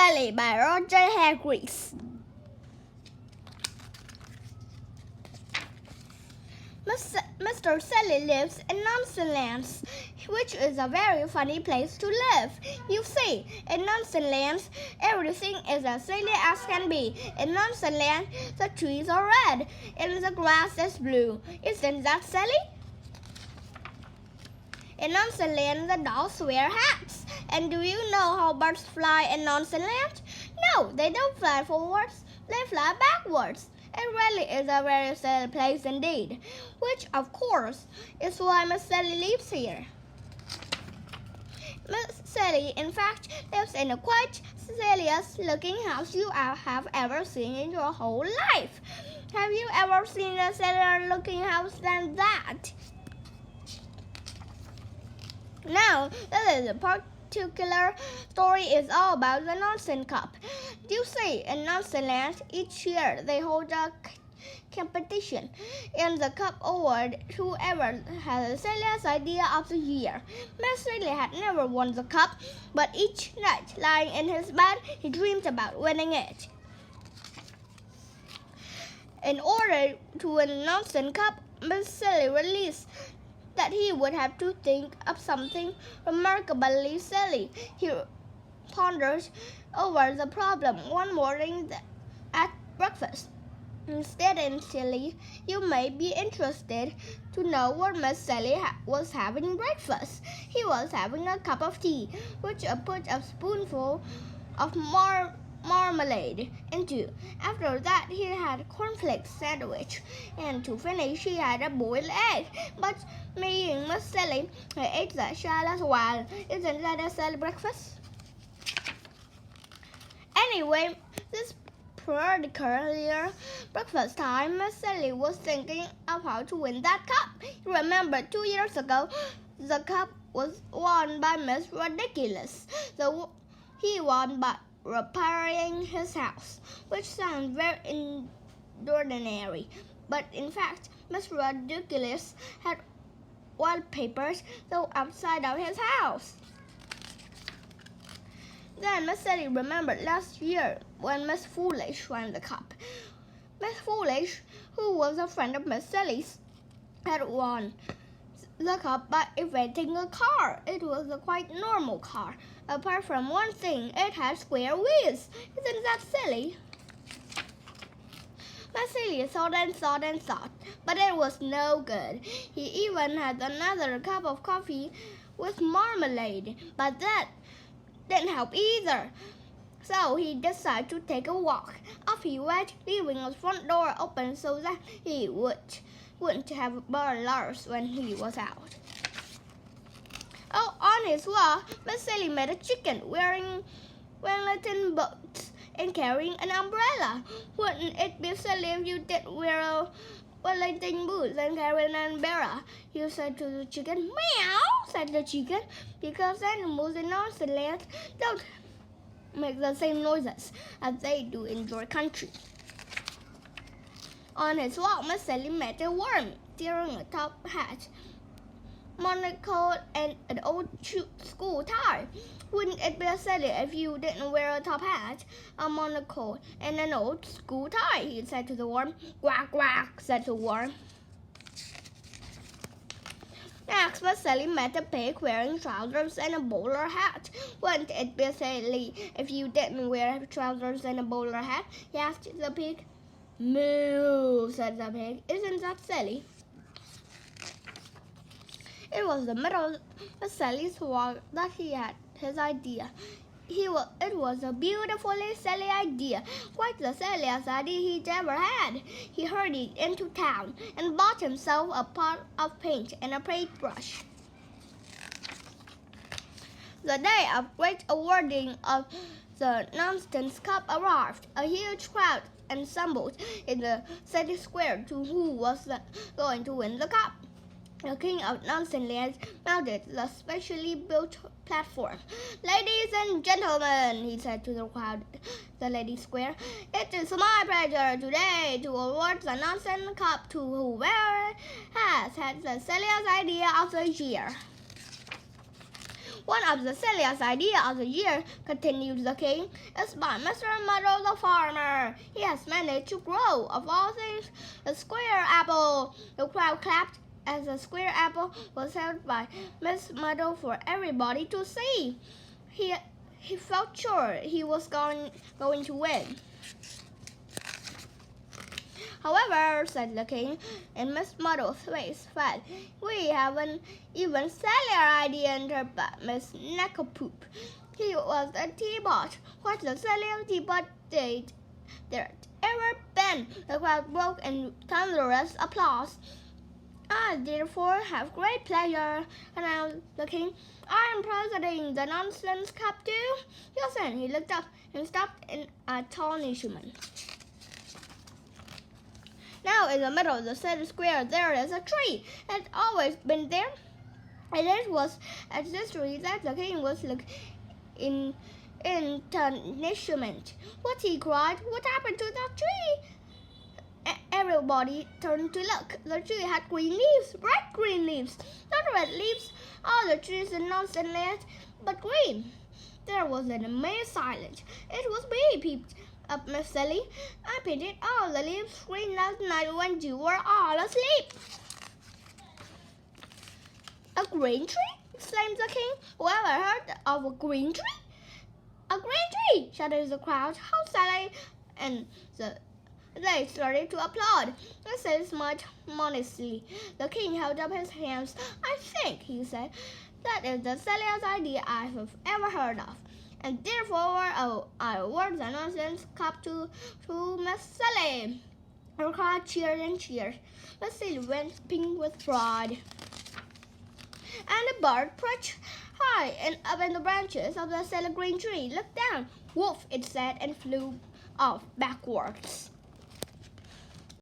Sally by Roger Hargreaves. Mr. Sally lives in Nonsense, which is a very funny place to live. You see, in Nonsense, everything is as silly as can be. In Nonsense, the trees are red and the grass is blue. Isn't that silly? In Nonsense, the dogs wear hats. And do you know how birds fly in Nonsense? No, they don't fly forwards. They fly backwards. It really is a very silly place indeed, which, of course, is why Miss Sally lives here. Miss Sally, in fact, lives in the quite silliest-looking house you have ever seen in your whole life. Have you ever seen a sillier-looking house than that? Now, this is a particular story is all about the Nonsense Cup. You see, in Nonsense, each year they hold a competition, and the cup award whoever has the silliest idea of the year. Miss Sally had never won the cup, but each night, lying in his bed, he dreamed about winning it. In order to win the Nonsense Cup, Miss Sally realized that he would have to think of something remarkably silly. He pondered over the problem one morning at breakfast. Incidentally, you may be interested to know what Miss Sally was having breakfast. He was having a cup of tea, which put a spoonful of marmalade into. After that, he had a cornflakes sandwich, and to finish, he had a boiled egg. But me and Miss Sally ate the shell as well. Isn't that a silly breakfast? Anyway, this particular breakfast time, Miss Sally was thinking of how to win that cup. You remember 2 years ago, the cup was won by Miss Ridiculous. He won by repairing his house, which sounds very ordinary. But in fact, Miss Ridiculous had wallpapers the outside of his house. Then Miss Sally remembered last year when Miss Foolish won the cup. Miss Foolish, who was a friend of Miss Sally's, had won the cup by inventing a car. It was a quite normal car. Apart from one thing, it had square wheels. Isn't that silly? Miss Sally thought and thought and thought, but it was no good. He even had another cup of coffee with marmalade, but that didn't help either. So he decided to take a walk. Off he went, leaving his front door open so that he wouldn't have burglars when he was out. Oh, on his walk, Miss Sally met a chicken wearing Wellington boots and carrying an umbrella. Wouldn't it be silly if you did wear Wellington boots and carry an umbrella? He said to the chicken. Meow, said the chicken, because animals in Nonsense don't make the same noises as they do in your country. On his walk, Miss Sally met a worm wearing a top hat, monocle, and an old school tie. Wouldn't it be silly if you didn't wear a top hat, a monocle, and an old school tie? He said to the worm. Quack, quack, said the worm. Next, Miss Sally met a pig wearing trousers and a bowler hat. Wouldn't it be silly if you didn't wear trousers and a bowler hat? He asked the pig. Moo, said the pig. Isn't that silly? It was the middle of Sally's walk that he had his idea. It was a beautifully silly idea, quite the silliest idea he'd ever had. He hurried into town and bought himself a pot of paint and a paintbrush. The day of great awarding of the Nonsense Cup arrived. A huge crowd assembled in the city square to who was going to win the cup. The king of Nonsense mounted the specially built platform. Ladies and gentlemen, he said to the crowd, the lady square, it is my pleasure today to award the Nonsense Cup to whoever has had the silliest idea of the year. One of the silliest ideas of the year, continued the king, is by Mr. Meadow the farmer. He has managed to grow, of all things, a square apple. The crowd clapped as the square apple was held by Miss Meadow for everybody to see. He felt sure he was going to win. However, said the king, and Miss Meadow's face fell, we have an even sillier idea, interrupted Miss Knucklepoop. He was a teapot. What's the silliest teapot there ever been? The crowd broke in thunderous applause. I therefore have great pleasure, announced the king. I am presiding the Nonsense Cup too. Just then he looked up and stopped in astonishment. Now in the middle of the city square there is a tree. It had always been there. And it was at this tree that the king was looking in astonishment. What, he cried, what happened to that tree? Everybody turned to look. The tree had green leaves, bright green leaves, not red leaves. All the trees in Nonsense Land, but green. There was an amazed silence. It was me, peeped up Miss Sally. I painted all the leaves green last night when you were all asleep. A green tree? Exclaimed the king. Whoever heard of a green tree? A green tree! Shouted the crowd. How Sally! And they started to applaud. They said smiled modestly. The king held up his hands. I think, he said, that is the silliest idea I have ever heard of. And therefore I award the Nonsense Cup to Miss Sally. The crowd cheered and cheered. Miss Sally went pink with pride. And the bird perched high and up in the branches of the silly green tree looked down. Woof, it said, and flew off backwards.